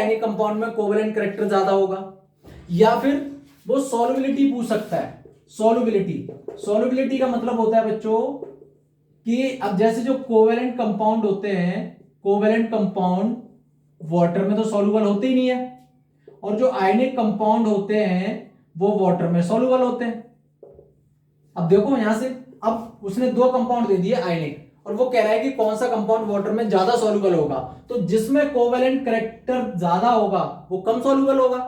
Ionic compound में covalent character ज्यादा होगा, या फिर वो सॉल्युबिलिटी पूछ सकता है। सॉल्युबिलिटी का मतलब होता है बच्चों कि अब जैसे जो कोवेलेंट कंपाउंड होते हैं, कोवेलेंट कंपाउंड वाटर में तो सॉल्युबल होते ही नहीं है, और जो आयनिक कंपाउंड होते हैं वो वाटर में सॉल्युबल होते हैं। अब देखो यहां से, अब उसने दो कंपाउंड दे दिए आयनिक, और वो कह रहा है कि कौन सा कंपाउंड वाटर में ज्यादा सॉल्युबल होगा। तो जिसमें कोवेलेंट कैरेक्टर ज्यादा होगा वो कम सॉल्युबल होगा,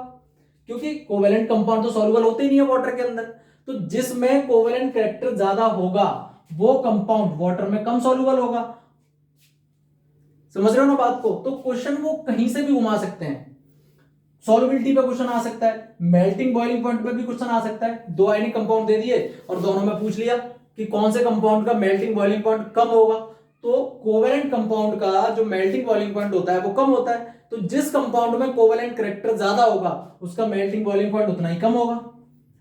क्योंकि कोवेलेंट कंपाउंड तो सॉल्युबल होते ही नहीं है वाटर के अंदर। तो जिसमें कोवेलेंट कैरेक्टर ज्यादा होगा वो कंपाउंड वाटर में कम सॉल्युबल होगा। समझ रहे हो ना बात को? तो क्वेश्चन वो कहीं से भी घुमा सकते हैं। सॉल्युबिलिटी पे क्वेश्चन आ सकता है, मेल्टिंग बॉइलिंग पॉइंट पे भी क्वेश्चन आ सकता है। दो आयनिक कंपाउंड दे दिए और दोनों में पूछ लिया कि कौन से कंपाउंड का मेल्टिंग बॉइलिंग पॉइंट कम होगा, तो कोवेलेंट कंपाउंड का जो मेल्टिंग बॉइलिंग पॉइंट होता है वो कम होता है। तो जिस कंपाउंड में कोवेलेंट कैरेक्टर ज्यादा होगा उसका मेल्टिंग बॉइलिंग पॉइंट उतना ही कम होगा,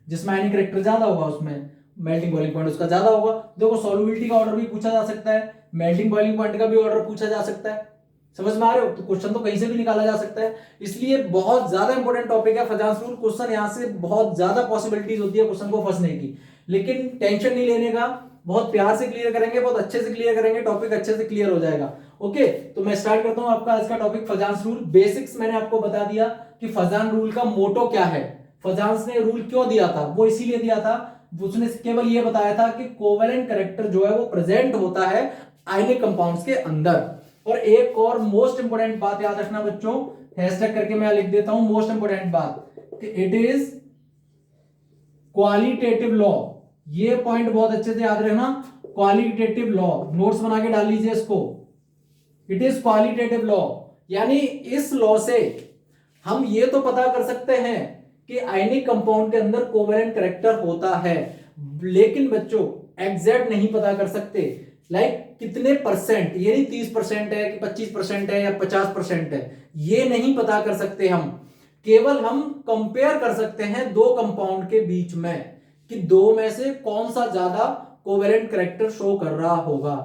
जिसमें आयनिक कैरेक्टर ज्यादा होगा उसमें मेल्टिंग बॉइलिंग पॉइंट उसका ज्यादा होगा। देखो सॉल्युबिलिटी का ऑर्डर भी पूछा जा सकता है, मेल्टिंग बॉइलिंग पॉइंट का भी ऑर्डर पूछा जा सकता है। समझ में आ रहे हो? तो क्वेश्चन तो कहीं से भी निकाला जा सकता है, इसलिए बहुत ज्यादा इंपॉर्टेंट टॉपिक है फजांस रूल। क्वेश्चन यहां से बहुत ज्यादा पॉसिबिलिटीज होती है क्वेश्चन को फंसने की, लेकिन टेंशन नहीं लेने का, बहुत प्यार से क्लियर करेंगे, बहुत अच्छे से क्लियर करेंगे, टॉपिक अच्छे से क्लियर हो जाएगा। ओके, तो मैं स्टार्ट करता हूं आपका आज का टॉपिक फजांस रूल। बेसिक्स मैंने आपको बता दिया कि फजान रूल का मोटो क्या है, फजांस ने रूल क्यों दिया था। वो इसीलिए दिया था, उसने केवल ये बताया था कि कोवेलेंट कैरेक्टर जो है वो प्रेजेंट होता है आयनिक कंपाउंड्स के अंदर। और एक और मोस्ट इंपोर्टेंट बात याद रखना बच्चों, हैशटैग करके मैं लिख देता हूं मोस्ट इंपोर्टेंट बात, कि इट इज क्वालिटेटिव लॉ। ये पॉइंट बहुत अच्छे से याद रखना, क्वालिटेटिव लॉ, नोट्स बना के डाल लीजिए इसको। इट इज क्वालिटेटिव लॉ, यानी इस लॉ से हम ये तो पता कर सकते हैं कि आयनिक कंपाउंड के अंदर कोवेलेंट कैरेक्टर होता है, लेकिन बच्चों एग्जैक्ट नहीं पता कर सकते। लाइक कितने परसेंट, ये नहीं 30% है कि 25% है या 50% है, ये नहीं पता कर सकते हम। केवल हम कंपेयर कर सकते हैं दो कंपाउंड के बीच में कि दो में से कौन सा ज्यादा कोवेलेंट कैरेक्टर शो कर रहा होगा।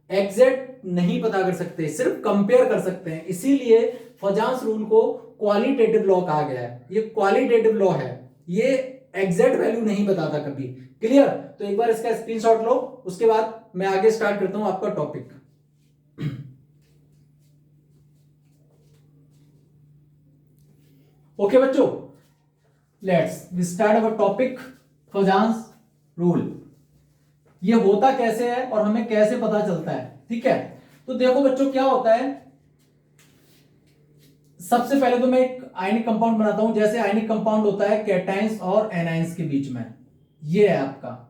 एग्जैक्ट नहीं पता कर सकते, सिर्फ कंपेयर कर सकते हैं। इसीलिए फजांस रूल को क्वालिटेटिव लॉ कहा गया है। ये क्वालिटेटिव लॉ है, ये एग्जैक्ट वैल्यू नहीं बताता कभी। क्लियर? तो एक बार इसका स्क्रीनशॉट लो, उसके बाद मैं आगे स्टार्ट करता हूं आपका टॉपिक। ओके बच्चों, let's start our topic Fajans rule. ये होता कैसे है और हमें कैसे पता चलता है, ठीक है? तो देखो बच्चों क्या होता है, सबसे पहले तो मैं एक आयनिक कंपाउंड बनाता हूं। जैसे आयनिक कंपाउंड होता है कैटाइंस और एनाइंस के बीच में, ये है आपका,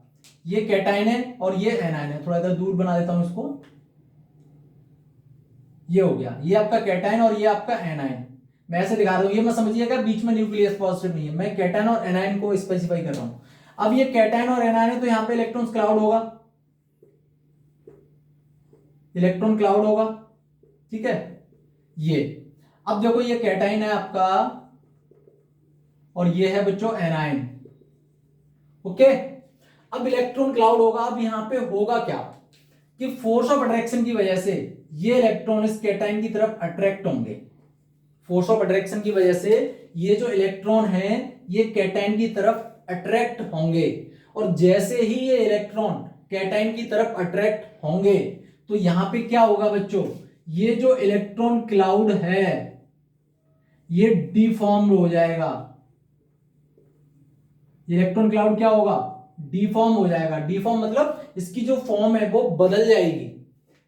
ये कैटाइन है और ये एनाइन है। थोड़ा इधर दूर बना देता हूं इसको, ये हो गया, ये आपका कैटाइन और ये आपका एनाइन। मैं ऐसे दिखा रहा हूं, ये मैं समझिएगा बीच में न्यूक्लियस पॉजिटिव नहीं है, मैं कैटाइन और एनाइन को स्पेसिफाई कर रहा हूं। अब ये कैटाइन और एनाइन है तो यहां पे इलेक्ट्रॉन्स क्लाउड होगा, इलेक्ट्रॉन क्लाउड होगा, ठीक है? ये अब देखो ये कैटाइन है आपका और ये है बच्चों एनाइन। ओके, अब इलेक्ट्रॉन क्लाउड होगा। अब यहां पे होगा क्या कि फोर्स ऑफ अट्रैक्शन की वजह से ये इलेक्ट्रॉन इस कैटाइन की तरफ अट्रैक्ट होंगे। फोर्स ऑफ अट्रैक्शन की वजह से ये जो इलेक्ट्रॉन है ये कैटाइन की तरफ अट्रैक्ट होंगे, और जैसे ही ये इलेक्ट्रॉन कैटाइन की तरफ अट्रैक्ट होंगे तो यहां पे क्या होगा बच्चों, ये जो इलेक्ट्रॉन क्लाउड है ये डिफॉर्म हो जाएगा। इलेक्ट्रॉन क्लाउड क्या होगा, डिफॉर्म हो जाएगा। डिफॉर्म मतलब इसकी जो फॉर्म है वो बदल जाएगी।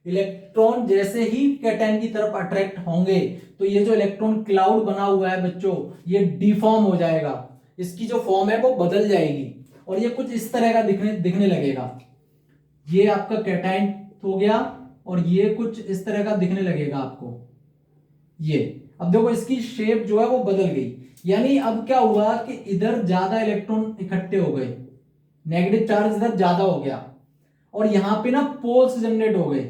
इलेक्ट्रॉन जैसे ही कैटाइन की तरफ अट्रैक्ट होंगे तो ये जो इलेक्ट्रॉन क्लाउड बना हुआ है बच्चों ये डिफॉर्म हो जाएगा, इसकी जो फॉर्म है वो बदल जाएगी और ये कुछ इस तरह का दिखने लगेगा। ये आपका कैटाइन हो गया और ये कुछ इस तरह का दिखने लगेगा आपको। ये अब देखो इसकी शेप जो है वो बदल गई, यानी अब क्या हुआ कि इधर ज्यादा इलेक्ट्रॉन इकट्ठे हो गए, नेगेटिव चार्ज इधर ज्यादा हो गया, और यहां पे ना पोल्स जनरेट हो गए।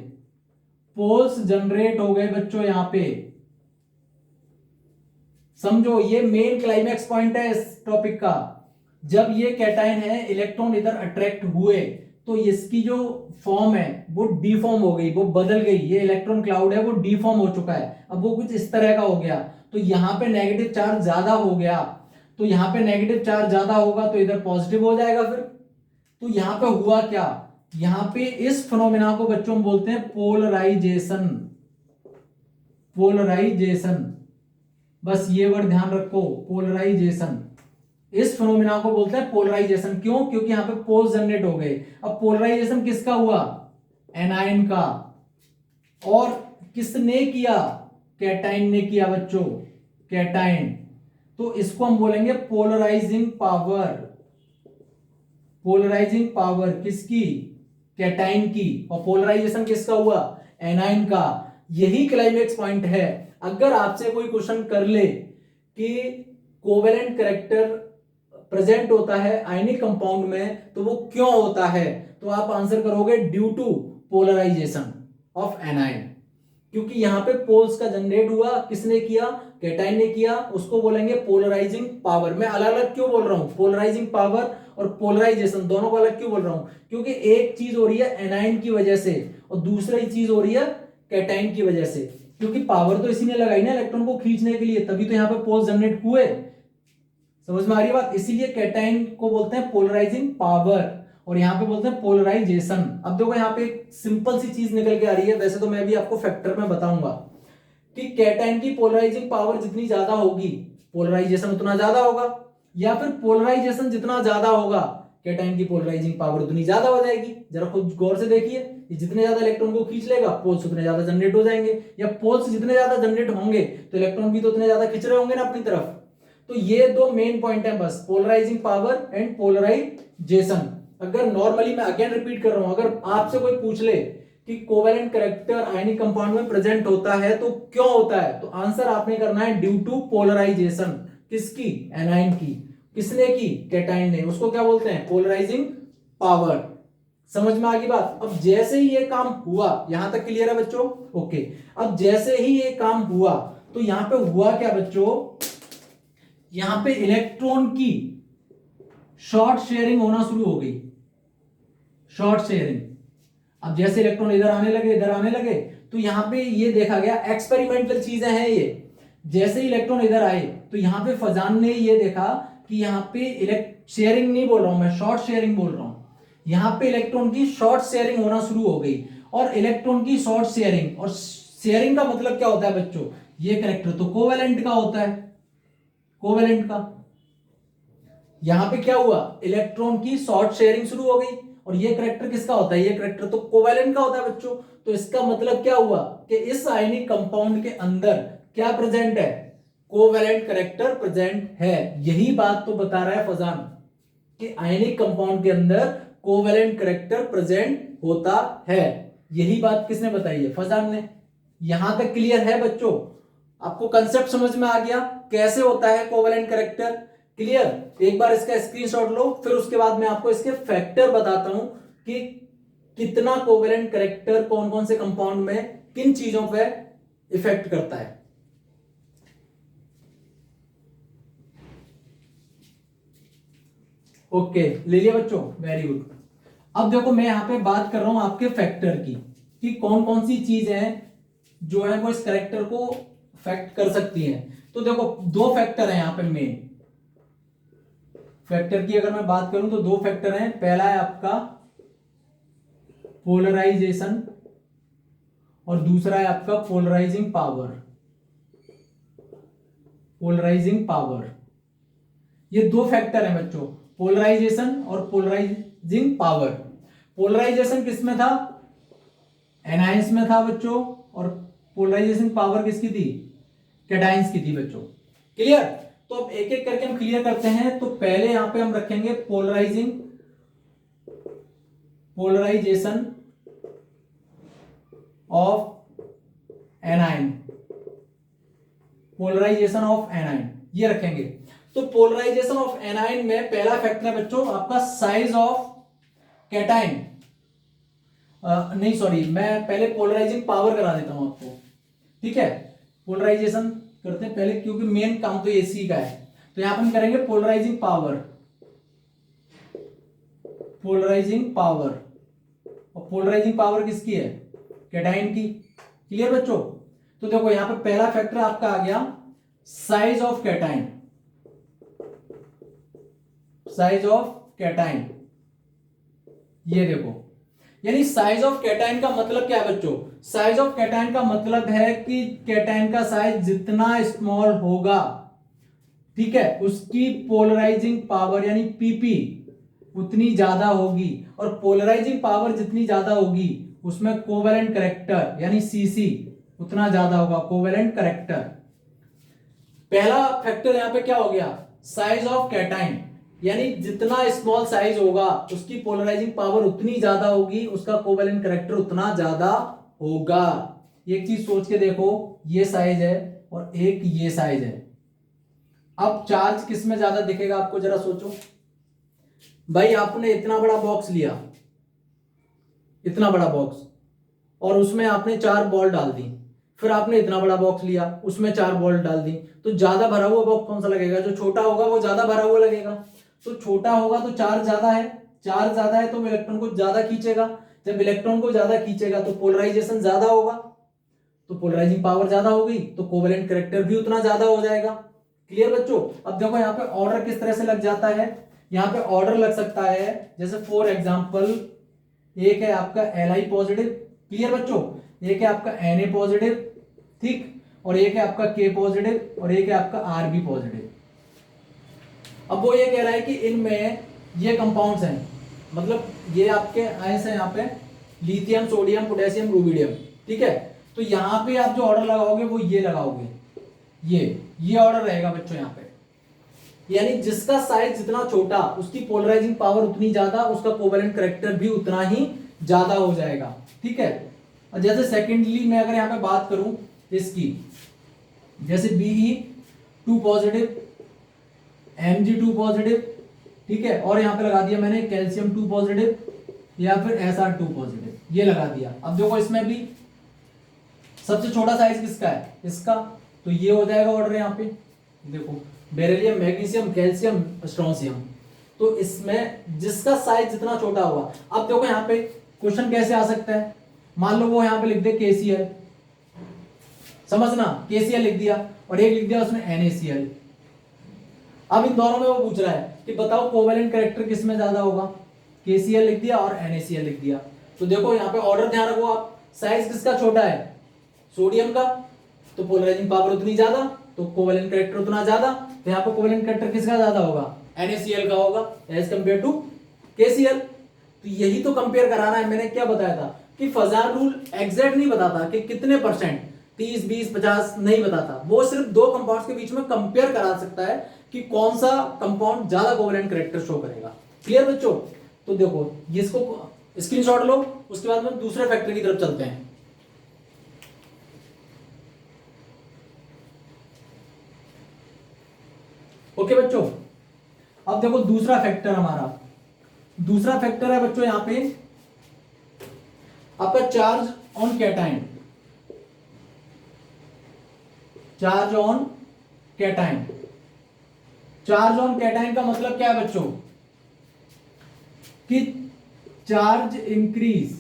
पोल्स जनरेट हो गए बच्चों यहां पे, समझो ये मेन क्लाइमैक्स पॉइंट है इस टॉपिक का। जब ये कैटाइन है इलेक्ट्रॉन इधर अट्रैक्ट हुए तो इसकी जो फॉर्म है वो डिफॉर्म हो गई, वो बदल गई। ये इलेक्ट्रॉन क्लाउड है वो डिफॉर्म हो चुका है, अब वो कुछ इस तरह का हो गया। तो यहाँ पे नेगेटिव चार्ज ज्यादा हो गया, तो यहाँ पे नेगेटिव चार्ज ज्यादा होगा तो इधर पॉजिटिव हो जाएगा फिर। तो यहाँ पे हुआ क्या, यहाँ पे इस फिनोमेना को बच्चों हम बोलते हैं पोलराइजेशन। पोलराइजेशन, बस ये वर्ड ध्यान रखो, पोलराइजेशन। इस फिनोमेना को बोलते हैं पोलराइजेशन। क्यों? क्योंकि यहाँ पे पोल्स जनरेट हो गए। अब पोलराइजेशन किसका हुआ? एनायन का। और किसने किया? कैटाइन ने किया बच्चों, कैटाइन। तो इसको हम बोलेंगे पोलराइजिंग पावर। पोलराइजिंग पावर किसकी? कैटाइन की। और पोलराइजेशन किसका हुआ? एनायन का। यही क्लाइमेक्स पॉइंट है। अगर आपसे कोई क्वेश्चन कर ले कि कोवेलेंट कैरेक्टर प्रेजेंट होता है आयनिक कंपाउंड में, तो वो क्यों होता है, तो आप आंसर करोगे due to polarisation of anion. क्योंकि यहां पे पोल्स का जनरेट हुआ, किसने किया? कैटाइन ने किया। उसको बोलेंगे पोलराइजिंग पावर। मैं अलग अलग क्यों बोल रहा हूं? पोलराइजिंग पावर और पोलराइजेशन दोनों को अलग क्यों बोल रहा हूं? क्योंकि एक चीज हो रही है एनायन की वजह से और दूसरी चीज हो रही है कैटाइन की वजह से। क्योंकि पावर तो इसी ने लगाई ना इलेक्ट्रॉन को खींचने के लिए, तभी तो यहाँ पे पोल्स जनरेट हुए। समझ में आ रही बात? इसीलिए कैटाइन को बोलते हैं पोलराइजिंग पावर और यहाँ पे बोलते हैं पोलराइजेशन। अब देखो यहाँ पे एक सिंपल सी चीज निकल के आ रही है। वैसे तो मैं भी आपको फैक्टर में बताऊंगा कि कैटाइन की पोलराइजिंग पावर जितनी ज्यादा होगी पोलराइजेशन उतना ज्यादा होगा, या फिर पोलराइजेशन जितना ज्यादा होगा कैटाइन की पोलराइजिंग पावर उतनी ज्यादा हो जाएगी। जरा खुद गौर से देखिए, जितने ज्यादा इलेक्ट्रॉन को खींच लेगा पोल्स उतने ज्यादा जनरेट हो जाएंगे, या पोल्स जितने ज्यादा जनरेट होंगे तो इलेक्ट्रॉन भी तो उतने ज्यादा खींच रहे होंगे ना अपनी तरफ। तो ये दो मेन पॉइंट है बस, पोलराइजिंग पावर एंड पोलराइजेशन। अगर नॉर्मली, मैं अगेन रिपीट कर रहा हूं, अगर आपसे कोई पूछ ले कि कोवेलेंट कैरेक्टर आयनिक कंपाउंड में प्रेजेंट होता है तो क्यों होता है, तो आंसर आपने करना है ड्यू टू पोलराइजेशन। किसकी? एनायन की। किसने की? कैटाइन ने। उसको क्या बोलते हैं? Polarising power. समझ में आ गई बात? अब जैसे ही ये काम हुआ, यहां तक क्लियर है बच्चों? ओके। अब जैसे ही ये काम हुआ तो यहां पे हुआ क्या बच्चों, यहां पे इलेक्ट्रॉन की शॉर्ट शेयरिंग होना शुरू हो गई। Short sharing. अब जैसे इलेक्ट्रॉन इधर आने लगे, इधर आने लगे, तो यहां पे ये देखा गया, एक्सपेरिमेंटल चीजें हैं ये। जैसे ही इलेक्ट्रॉन इधर आए तो यहां पे फजान ने ये देखा कि यहां पे शेयरिंग नहीं बोल रहा हूं मैं, शॉर्ट शेयरिंग बोल रहा हूं। यहां पे इलेक्ट्रॉन की शॉर्ट शेयरिंग होना शुरू हो गई। और इलेक्ट्रॉन की शॉर्ट शेयरिंग, और शेयरिंग का मतलब क्या होता है बच्चों? ये कैरेक्टर तो कोवेलेंट का होता है, कोवेलेंट का। यहां पे क्या हुआ? इलेक्ट्रॉन की शॉर्ट शेयरिंग शुरू हो गई। और ये करैक्टर किसका होता है? ये करैक्टर तो कोवेलेंट का होता है बच्चों। तो इसका मतलब क्या हुआ कि इस आयनिक कंपाउंड के अंदर क्या प्रेजेंट है? कोवेलेंट करैक्टर प्रेजेंट है। यही बात तो बता रहा है फजान कि आयनिक कंपाउंड के अंदर कोवेलेंट करैक्टर प्रेजेंट होता है। यही बात किसने बताई है? फजान ने। यहां तक क्लियर है बच्चों? आपको कंसेप्ट समझ में आ गया कैसे होता है कोवेलेंट करैक्टर? क्लियर? एक बार इसका स्क्रीनशॉट लो, फिर उसके बाद मैं आपको इसके फैक्टर बताता हूं कि कितना कोवेलेंट करैक्टर कौन कौन से कंपाउंड में किन चीजों पे इफेक्ट करता है। ओके, ले लिया बच्चों? Very good. अब देखो मैं यहां पे बात कर रहा हूं आपके फैक्टर की, कि कौन कौन सी चीजें हैं जो है वो इस करैक्टर को इफेक्ट कर सकती हैं। तो देखो दो फैक्टर है यहां पे मेन। फैक्टर की अगर मैं बात करूं तो दो फैक्टर हैं। पहला है आपका पोलराइजेशन और दूसरा है आपका पोलराइजिंग पावर। पोलराइजिंग पावर, ये दो फैक्टर हैं बच्चों, पोलराइजेशन और पोलराइजिंग पावर। पोलराइजेशन किसमें था? एनायंस में था बच्चों। और पोलराइजेशन पावर किसकी थी? कैटायंस की थी बच्चों। क्लियर? तो अब एक एक करके हम क्लियर करते हैं। तो पहले यहां पे हम रखेंगे polarisation of anion. Polarisation of anion ये रखेंगे। तो पोलराइजेशन ऑफ एनायन में पहला फैक्टर है बच्चों आपका साइज ऑफ कैटायन। नहीं सॉरी, मैं पहले पोलराइजिंग पावर करा देता हूं आपको। ठीक है, पोलराइजेशन करते हैं पहले क्योंकि मेन काम तो एसी का है। तो यहां पर हम करेंगे पोलराइजिंग पावर। पोलराइजिंग पावर, और पोलराइजिंग पावर किसकी है? कैटायन की। क्लियर बच्चों? तो देखो यहां पर पहला फैक्टर आपका आ गया size of cation, size of cation, ये देखो, यानी साइज ऑफ कैटाइन का मतलब क्या है बच्चों? साइज ऑफ कैटाइन का मतलब है कि कैटाइन का साइज जितना स्मॉल होगा, ठीक है, उसकी पोलराइजिंग पावर यानी पीपी उतनी ज्यादा होगी, और पोलराइजिंग पावर जितनी ज्यादा होगी उसमें कोवेलेंट करेक्टर यानी सीसी उतना ज्यादा होगा, कोवेलेंट करेक्टर। पहला फैक्टर यहां पे क्या हो गया? साइज ऑफ कैटाइन, यानी जितना स्मॉल साइज होगा उसकी पोलराइजिंग पावर उतनी ज्यादा होगी, उसका कोवेलेंट करेक्टर उतना ज्यादा होगा। एक चीज सोच के देखो, ये साइज है और एक ये साइज है, अब चार्ज किस में ज्यादा दिखेगा आपको, जरा सोचो। भाई आपने इतना बड़ा बॉक्स लिया, इतना बड़ा बॉक्स, और उसमें आपने 4 बॉल डाल दी, फिर आपने इतना बड़ा बॉक्स लिया, उसमें 4 बॉल डाल दी, तो ज्यादा भरा हुआ बॉक्स कौन सा लगेगा? जो छोटा होगा वो ज्यादा भरा हुआ लगेगा। तो छोटा होगा तो चार्ज ज्यादा है, चार्ज ज्यादा है तो इलेक्ट्रॉन को ज्यादा खींचेगा, जब इलेक्ट्रॉन को ज्यादा खींचेगा तो पोलराइजेशन ज्यादा होगा, तो पोलराइजिंग पावर ज्यादा होगी, तो कोवेलेंट कैरेक्टर भी उतना ज्यादा हो जाएगा। क्लियर बच्चों? अब देखो यहाँ पे ऑर्डर किस तरह से लग जाता है, यहाँ पे ऑर्डर लग सकता है, जैसे फॉर एग्जांपल एक है आपका Li पॉजिटिव, क्लियर बच्चों, एक है आपका Na पॉजिटिव, ठीक, और एक है आपका K पॉजिटिव, और एक है आपका Rb पॉजिटिव। अब वो ये कह रहा है कि इनमें ये कंपाउंड्स हैं, मतलब ये आपके आयंस हैं यहाँ पे, लिथियम, सोडियम, पोटेशियम, रुबिडियम, ठीक है। तो यहाँ पे आप जो ऑर्डर लगाओगे वो ये लगाओगे, ये ऑर्डर रहेगा बच्चों यहाँ पे, यानी जिसका साइज जितना छोटा उसकी पोलराइजिंग पावर उतनी ज्यादा, उसका कोवेलेंट कैरेक्टर भी उतना ही ज्यादा हो जाएगा, ठीक है। और जैसे सेकेंडली मैं अगर यहाँ पे बात करूं इसकी, जैसे Be2 पॉजिटिव, Mg2 पॉजिटिव, ठीक है, और यहाँ पे लगा दिया मैंने कैल्शियम 2 पॉजिटिव या फिर Sr2 पॉजिटिव, ये लगा दिया। अब देखो इसमें भी सबसे छोटा साइज किसका है? इसका, तो ये हो जाएगा ऑर्डर यहाँ पे, देखो बेरिलियम, मैग्नीशियम, कैल्शियम, स्ट्रोंशियम, तो इसमें जिसका साइज जितना छोटा होगा। अब देखो यहाँ पे क्वेश्चन कैसे आ सकता है, मान लो वो यहाँ पे लिख दे KCl, समझना, KCl लिख दिया और एक लिख दिया उसने NaCl। अब इन दोनों में वो पूछ रहा है कि बताओ कोवेलेंट कैरेक्टर किस में ज्यादा होगा, KCl लिख दिया और NaCl लिख दिया। तो देखो यहाँ पे ऑर्डर ध्यान रखो आप, साइज किसका छोटा है? सोडियम का, तो पोलराइजिंग पावर उतनी ज्यादा, तो कोवेलेंट कैरेक्टर उतना ज्यादा, तो यहाँ पे कोवेलेंट कैरेक्टर किसका ज्यादा होगा? NaCl का होगा एज कंपेयर टू KCl। तो यही तो कंपेयर कराना है। मैंने क्या बताया था कि फजान रूल एग्जैक्ट नहीं बताता कि कितने परसेंट, 30, 20, 50 नहीं बताता, वो सिर्फ दो कंपाउंड्स के बीच में कंपेयर करा सकता है कि कौन सा कंपाउंड ज्यादा कोवेलेंट कैरेक्टर शो करेगा। क्लियर बच्चों? तो देखो इसको स्क्रीनशॉट लो, उसके बाद में दूसरे फैक्टर की तरफ चलते हैं। ओके बच्चों, अब देखो दूसरा फैक्टर हमारा, दूसरा फैक्टर है बच्चों यहां पे आपका charge on cation, charge on cation. Charge on cation का मतलब क्या है बच्चों कि चार्ज इंक्रीज,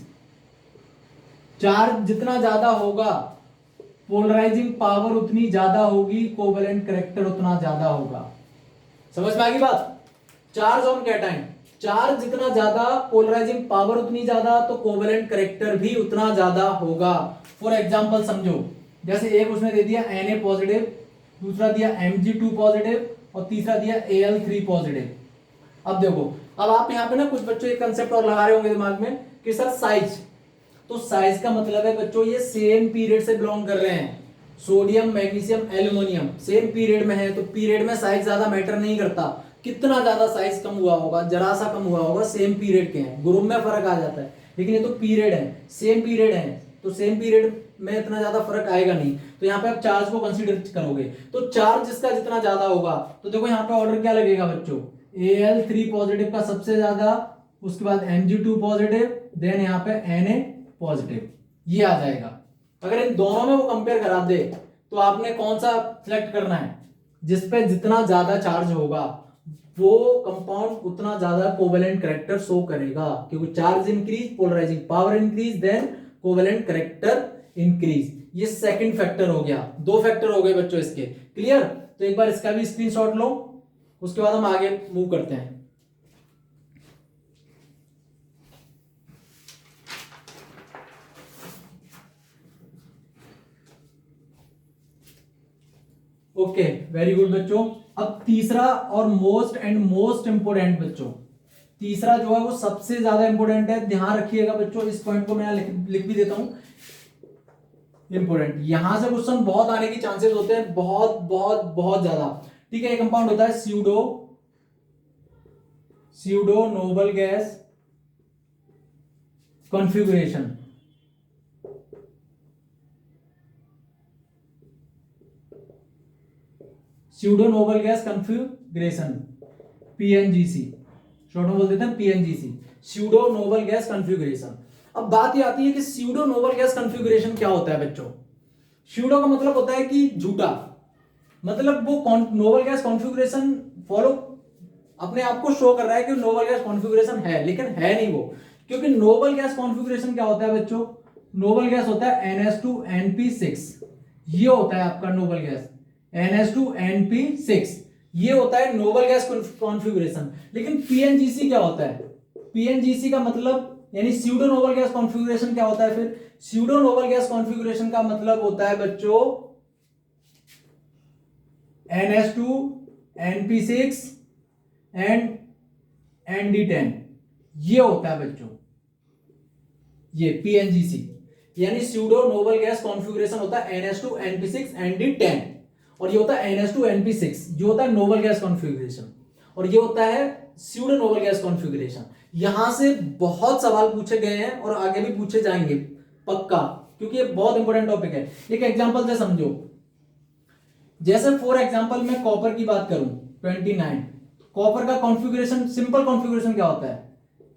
चार्ज जितना ज्यादा होगा पोलराइजिंग पावर उतनी ज्यादा होगी, कोवेलेंट कैरेक्टर उतना ज्यादा होगा। समझ में आ गई बात? चार्ज ऑन कैटाइन, चार्ज जितना ज्यादा पोलराइजिंग पावर उतनी ज्यादा, तो कोवेलेंट कैरेक्टर भी उतना ज्यादा होगा। फॉर एग्जांपल समझो, जैसे एक उसने दे दिया Na पॉजिटिव, दूसरा दिया Mg2 पॉजिटिव और तीसरा दिया Al3 पॉजिटिव। अब देखो, अब आप यहाँ पे ना कुछ बच्चों एक कंसेप्ट और लगा रहे होंगे दिमाग में कि सर साइज, तो साइज का मतलब है बच्चों ये सेम पीरियड से बिलोंग कर रहे हैं, sodium, magnesium, aluminium same period में है, तो पीरियड में साइज ज्यादा मैटर नहीं करता, कितना ज्यादा साइज कम हुआ होगा, जरा सा कम हुआ होगा, सेम पीरियड के हैं, ग्रुप में फर्क आ जाता है, लेकिन ये तो पीरियड है, सेम पीरियड है, तो सेम पीरियड में इतना ज्यादा फर्क आएगा नहीं। तो यहाँ पे आप चार्ज को कंसीडर करोगे, तो चार्ज जिसका जितना ज्यादा होगा, तो देखो यहाँ पे ऑर्डर क्या लगेगा बच्चों, Al3 पॉजिटिव का सबसे ज्यादा, उसके बाद Mg2 पॉजिटिव, देन यहाँ पे Na पॉजिटिव, ये आ जाएगा। अगर इन दोनों में वो कंपेयर करा दे तो आपने कौन सा सिलेक्ट करना है? जिसपे जितना ज्यादा चार्ज होगा वो कंपाउंड उतना ज्यादा कोवेलेंट कैरेक्टर शो करेगा, क्योंकि charge increase, polarising power increase, then covalent character increase. ये सेकंड फैक्टर हो गया, 2 फैक्टर हो गए बच्चों इसके। क्लियर? तो एक बार इसका भी स्क्रीनशॉट लो, उसके बाद हम आगे मूव करते हैं। ओके, वेरी गुड बच्चों। अब तीसरा और मोस्ट इंपोर्टेंट बच्चों, तीसरा जो है वो सबसे ज्यादा इंपोर्टेंट है, ध्यान रखिएगा बच्चों, इस पॉइंट को मैं लिख भी देता हूं, इंपोर्टेंट। यहां से क्वेश्चन बहुत आने की चांसेस होते हैं, बहुत बहुत बहुत ज्यादा। ठीक है, ये कंपाउंड होता है pseudo noble gas configuration. Pseudo noble gas configuration, PNGC, short में बोल देते हैं PNGC, pseudo noble gas configuration. अब बात ये आती है कि स्यूडो नोबल गैस कॉन्फ़िगरेशन क्या होता है बच्चों। स्यूडो का मतलब होता है कि झूठा, मतलब वो नोबल गैस कॉन्फ़िगरेशन फॉलो अपने आप को शो कर रहा है कि नोबल गैस कॉन्फ़िगरेशन है, लेकिन है नहीं वो। क्योंकि नोबल गैस कॉन्फ़िगरेशन क्या होता है बच्चों, नोबल गैस होता है NH2NP6, ये होता है आपका नोबल गैस NH2NP6, ये होता है नोबल गैस कॉन्फ़िगरेशन। लेकिन पीएनजीसी क्या होता है, पीएनजीसी का मतलब यानी स्यूडो नोबल गैस कॉन्फ़िगरेशन क्या होता है, फिर स्यूडो नोबल गैस कॉन्फ़िगरेशन का मतलब होता है बच्चों NH2NP6 एंड ND10, ये होता है बच्चों, ये पीएनजीसी यानी स्यूडो नोबल गैस कॉन्फ़िगरेशन होता है NH2NP6 ND10, और ये होता है NH2NP6 जो होता है नोबल गैस कॉन्फ़िगरेशन, और ये होता है स्यूडो नोबल गैस कॉन्फ़िगरेशन। यहां से बहुत सवाल पूछे गए हैं और आगे भी पूछे जाएंगे पक्का, क्योंकि ये बहुत इंपॉर्टेंट टॉपिक है। एक एग्जांपल से समझो, जैसे फॉर एग्जांपल मैं कॉपर की बात करूं 29, कॉपर का कॉन्फ़िगरेशन, सिंपल कॉन्फ़िगरेशन क्या होता है,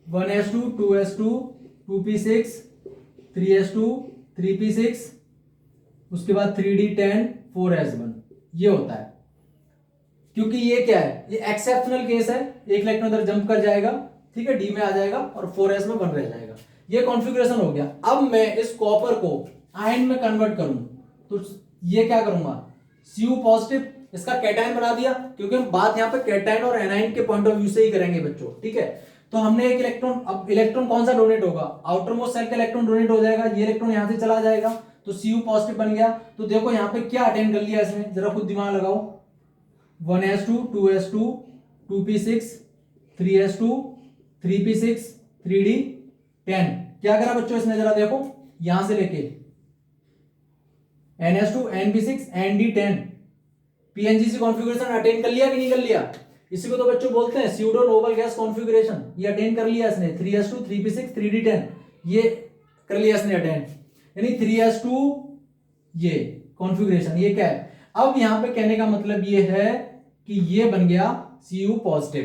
1s2 2s2 2p6 3s2 3p6, उसके बाद 3d10 4s1, ये होता है। क्योंकि ये क्या है, ये एक्सेप्शनल केस है, एक इलेक्ट्रॉन उधर जंप कर जाएगा, ठीक है, डी में आ जाएगा और 4s में 1 रह जाएगा, ये कॉन्फ़िगरेशन हो गया। अब मैं इस कॉपर को आयन में कन्वर्ट करूं तो ये क्या करूंगा, Cu पॉजिटिव, इसका कैटायन बना दिया, क्योंकि हम बात यहां पे कैटायन और एनायन के पॉइंट ऑफ व्यू से ही करेंगे बच्चों। ठीक है, तो हमने एक इलेक्ट्रॉन, अब इलेक्ट्रॉन कौन सा डोनेट होगा, आउटर मोस्ट सेल का इलेक्ट्रॉन डोनेट हो जाएगा, ये इलेक्ट्रॉन यहां से चला जाएगा, तो Cu पॉजिटिव बन गया। तो देखो यहां पे क्या अटेन कर लिया इसने, जरा खुद दिमाग लगाओ, 1s2 2s2 2p6 3s2 3p6 3d10, क्या करा बच्चों इसने, जरा देखो यहां से लेके NH2 NP6 ND10, पीएनजीसी configuration attain कर लिया कि नहीं कर लिया, इसी को तो बच्चों बोलते हैं स्यूडो नोबल गैस कॉन्फ़िगरेशन। ये अटेन कर लिया इसने, 3s2 3p6 3d10, ये कर लिया इसने अटेन, यानी 3s2 ये कॉन्फ़िगरेशन, ये क्या है। अब यहां पे कहने का मतलब ये है कि ये बन गया Cu पॉजिटिव,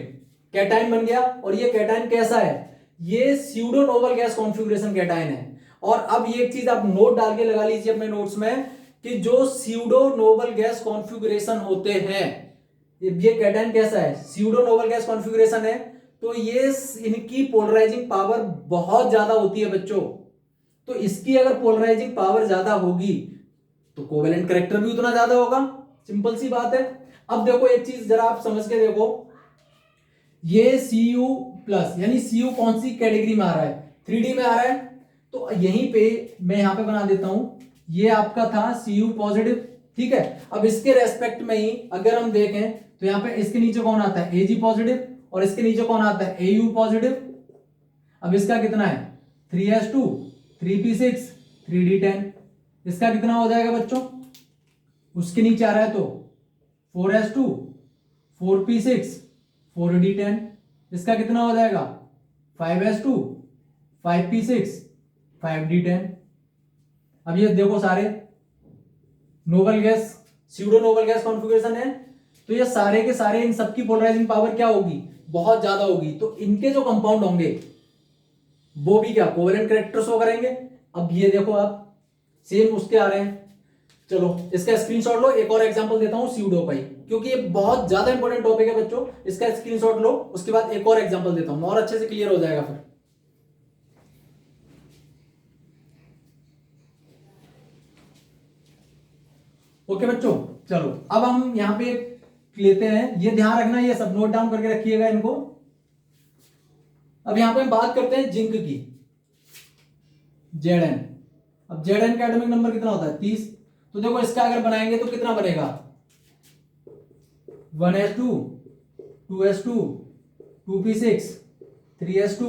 कैटायन बन गया, और ये कैटायन कैसा है, ये pseudo noble gas configuration cation है। और अब ये एक चीज आप नोट डाल के लगा लीजिए अपने नोट्स में कि जो स्यूडो नोबल गैस कॉन्फ़िगरेशन होते हैं, ये कैटायन कैसा है, स्यूडो नोबल गैस कॉन्फ़िगरेशन है, तो ये इनकी पोलराइजिंग पावर बहुत ज्यादा होती है बच्चों। तो इसकी अगर पोलराइजिंग पावर ज्यादा होगी तो कोवेलेंट कैरेक्टर भी उतना ज्यादा होगा, सिंपल सी बात है। अब देखो एक चीज जरा आप समझ के देखो, ये Cu प्लस यानी Cu कौन सी कैटेगरी में आ रहा है, 3D में आ रहा है, तो यहीं पे मैं यहां पे बना देता हूं, ये आपका था Cu पॉजिटिव। ठीक है, अब इसके रेस्पेक्ट में ही अगर हम देखें तो यहां पे इसके नीचे कौन आता है, Ag पॉजिटिव, और इसके नीचे कौन आता है, Au पॉजिटिव। अब इसका कितना है, 3s2 3p6 3d10, इसका कितना हो जाएगा बच्चों, उसके नीचे आ रहा है तो 4s2 4p6 4d10, इसका कितना हो जाएगा 5s2 5p6 5d10। अब ये देखो सारे noble gas, pseudo noble gas configuration है, तो ये सारे के सारे इन सबकी पोलराइजिंग पावर क्या होगी, बहुत ज्यादा होगी, तो इनके जो कंपाउंड होंगे वो भी क्या कोवेलेंट कैरेक्टर शो करेंगे। अब ये देखो आप सेम उसके आ रहे हैं, चलो इसका स्क्रीनशॉट लो, एक और एग्जांपल देता हूं स्यूडो का ही, क्योंकि ये बहुत ज्यादा इंपॉर्टेंट टॉपिक है बच्चों, इसका स्क्रीनशॉट लो, उसके बाद एक और एग्जांपल देता हूं और अच्छे से क्लियर हो जाएगा फिर। ओके बच्चों, चलो अब हम यहाँ पे लेते हैं, ये ध्यान रखना, ये सब नोट डाउन करके रखिएगा इनको। अब यहाँ पे हम बात करते हैं जिंक की, Zn। अब Zn का एटॉमिक नंबर कितना होता है 30। तो देखो इसका अगर बनाएंगे तो कितना बनेगा 1s2 2s2 2p6 3s2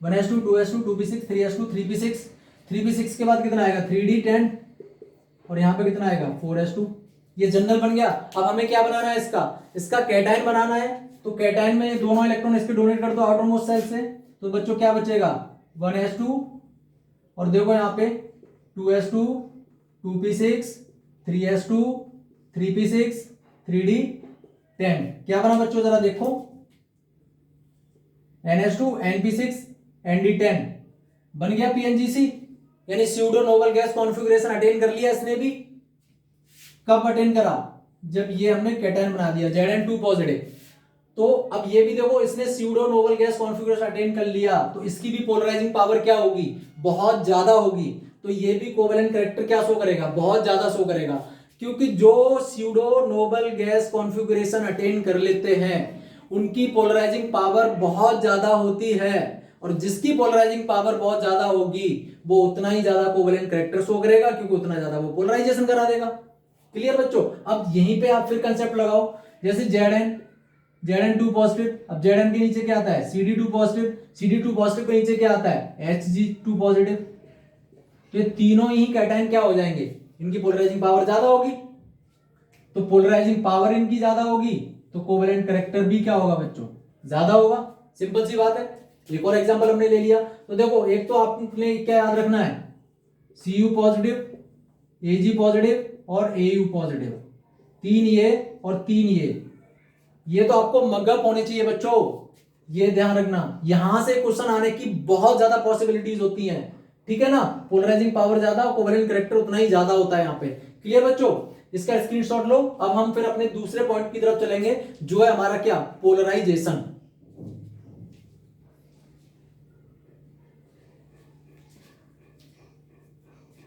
1s2 2s2 2p6 3s2 3p6 3p6 के बाद कितना आएगा 3d10 और यहाँ पे कितना आएगा 4s2। ये जनरल बन गया। अब हमें क्या बनाना है, इसका कैटायन बनाना है। तो कैटायन में दोनों इलेक्ट्रॉन इसके डोनेट कर दो आउटर मोस्ट साइड से। तो बच्चों क्या बचेगा 1s2 और देखो यहाँ पे 2s2 2p6 3s2 3p6 3d10। क्या बना बच्चों जरा देखो ns2 np6 nd10 बन गया pngc, यानी pseudo noble gas configuration attain कर लिया इसने भी। कब अटेन करा, जब ये हमने कैटायन बना दिया Zn2 पॉजिटिव। तो अब ये भी देखो इसने pseudo noble gas configuration attain कर लिया, तो इसकी भी पोलराइजिंग पावर क्या होगी, बहुत ज्यादा होगी। तो ये भी कोवेलेंट कैरेक्टर क्या शो करेगा, बहुत ज्यादा शो करेगा, क्योंकि जो pseudo noble gas configuration attain कर लेते हैं उनकी पोलराइजिंग पावर बहुत ज्यादा होती है, और जिसकी पोलराइजिंग पावर बहुत ज्यादा होगी वो उतना ही ज्यादा कोवेलेंट कैरेक्टर शो करेगा, क्योंकि उतना ज्यादा वो पोलराइजेशन करा देगा। क्लियर बच्चों। अब यहीं पे आप फिर कंसेप्ट लगाओ, जैसे Zn2 पॉजिटिव। अब Zn के नीचे क्या आता है Cd2 पॉजिटिव, Cd2 पॉजिटिव के नीचे क्या आता है Hg2 पॉजिटिव। तो ये तीनों ही कैटायन क्या हो जाएंगे, इनकी पोलराइजिंग पावर ज्यादा होगी। तो पोलराइजिंग पावर इनकी ज्यादा होगी तो कोवेलेंट कैरेक्टर भी क्या होगा बच्चों, ज्यादा होगा। सिंपल सी बात है। एक और एग्जांपल हमने ले लिया। तो देखो एक तो आपने क्या याद रखना है Cu पॉजिटिव, Ag पॉजिटिव और Au पॉजिटिव, 3 ये और 3 ये तो आपको मगअप होने चाहिए बच्चों, ये ध्यान रखना। यहां से क्वेश्चन आने की बहुत ज्यादा पॉसिबिलिटीज होती हैं, ठीक है ना। पोलराइजिंग पावर ज्यादा, कोवेलेंट कैरेक्टर उतना ही ज्यादा होता है यहाँ पे। क्लियर बच्चों, इसका स्क्रीनशॉट लो। अब हम फिर अपने दूसरे पॉइंट की तरफ चलेंगे, जो है हमारा क्या, पोलराइजेशन।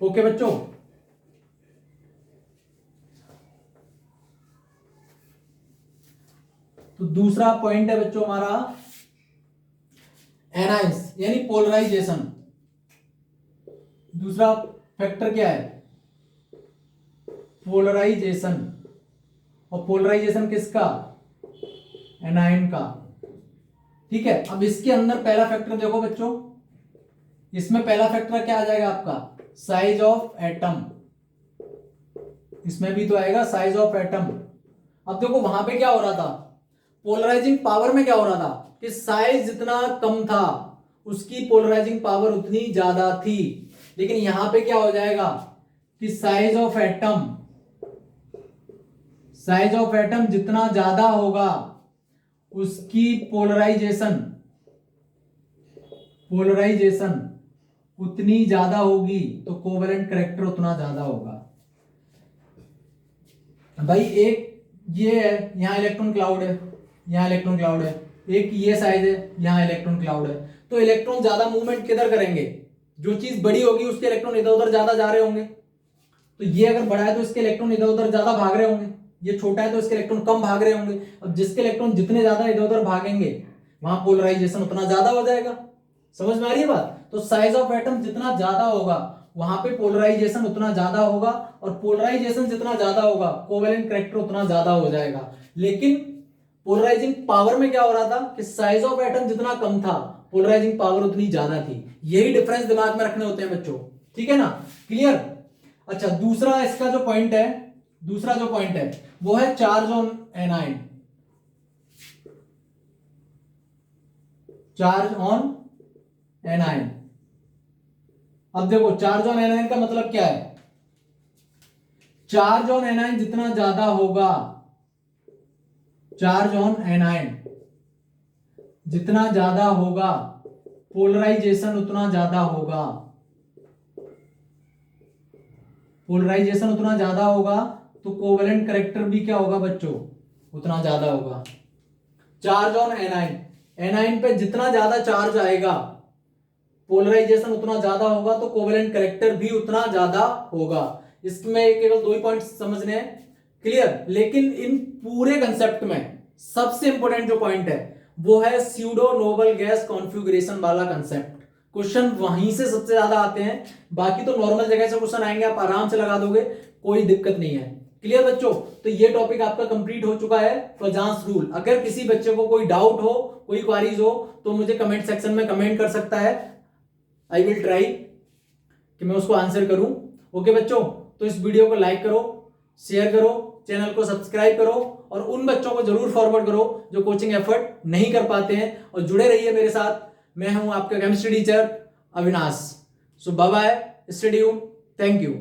ओके बच्चों, तो दूसरा पॉइंट है बच्चों हमारा एनाइंस यानी पोलराइजेशन। दूसरा फैक्टर क्या है, पोलराइजेशन। और पोलराइजेशन किसका, एनाइन का। ठीक है। अब इसके अंदर पहला फैक्टर देखो बच्चों, इसमें पहला फैक्टर क्या आ जाएगा आपका, साइज ऑफ एटम। इसमें भी तो आएगा साइज ऑफ एटम। अब देखो वहां पे क्या हो रहा था, पोलराइजिंग पावर में क्या हो रहा था कि साइज जितना कम था उसकी पोलराइजिंग पावर उतनी ज्यादा थी। लेकिन यहां पे क्या हो जाएगा कि साइज ऑफ एटम जितना ज्यादा होगा उसकी पोलराइजेशन उतनी ज्यादा होगी, तो कोवेलेंट कैरेक्टर उतना ज्यादा होगा। भाई एक ये है, यहां इलेक्ट्रॉन क्लाउड है, यहां इलेक्ट्रॉन क्लाउड है, एक ये साइज है, यहां इलेक्ट्रॉन क्लाउड है। तो इलेक्ट्रॉन ज्यादा मूवमेंट किधर करेंगे, जो चीज बड़ी होगी उसके इलेक्ट्रॉन इधर उधर ज्यादा जा रहे होंगे। तो ये अगर बड़ा है तो इसके इलेक्ट्रॉन इधर उधर ज्यादा भाग रहे होंगे, ये छोटा है तो इसके इलेक्ट्रॉन कम भाग रहे होंगे। अब जिसके इलेक्ट्रॉन जितने ज्यादा इधर उधर भागेंगे वहां पोलराइजेशन उतना ज्यादा हो जाएगा। समझ में आ रही है बात। तो साइज ऑफ एटम जितना ज्यादा होगा वहां पे पोलराइजेशन उतना ज्यादा होगा, और पोलराइजेशन जितना ज्यादा होगा कोवेलेंट कैरेक्टर उतना ज्यादा हो जाएगा। लेकिन पोलराइजिंग पावर में क्या हो रहा था कि साइज ऑफ एटम जितना कम था पोलराइजिंग पावर उतनी ज्यादा थी। यही डिफरेंस दिमाग में रखने होते हैं बच्चों, ठीक है ना। क्लियर। अच्छा दूसरा इसका जो पॉइंट है वो है charge on A9. Charge on A9. अब देखो चार्ज ऑन एनाइन का मतलब क्या है, चार्ज ऑन एनाइन जितना ज्यादा होगा, चार्ज ऑन एनाइन जितना ज्यादा होगा पोलराइजेशन उतना ज्यादा होगा। पोलराइजेशन उतना ज्यादा होगा तो कोवेलेंट कैरेक्टर भी क्या होगा बच्चों, उतना ज्यादा होगा। चार्ज ऑन एनाइन, एनाइन पे जितना ज्यादा चार्ज आएगा पोलराइजेशन उतना ज्यादा होगा तो कोवेलेंट कैरेक्टर भी उतना ज्यादा होगा। इसमें केवल 2 ही पॉइंट समझने हैं, क्लियर। लेकिन इन पूरे कंसेप्ट में सबसे इंपॉर्टेंट जो पॉइंट है वो है स्यूडो नोबल गैस कॉन्फ़िगरेशन वाला कंसेप्ट। क्वेश्चन वहीं से सबसे ज्यादा आते हैं, बाकी तो नॉर्मल जगह से क्वेश्चन आएंगे, आप आराम से लगा दोगे, कोई दिक्कत नहीं है। क्लियर बच्चों, तो ये टॉपिक आपका कंप्लीट हो चुका है फजांस रूल। अगर किसी बच्चे को कोई डाउट हो, कोई क्वारीज हो, तो मुझे कमेंट सेक्शन में कमेंट कर सकता है। आई विल ट्राई कि मैं उसको आंसर करूं। ओके बच्चों, तो इस वीडियो को लाइक करो, शेयर करो, चैनल को सब्सक्राइब करो और उन बच्चों को जरूर फॉरवर्ड करो जो कोचिंग एफर्ट नहीं कर पाते हैं, और जुड़े रहिए मेरे साथ। मैं हूं आपका chemistry teacher Avinash. So bye bye, stay tuned, thank you.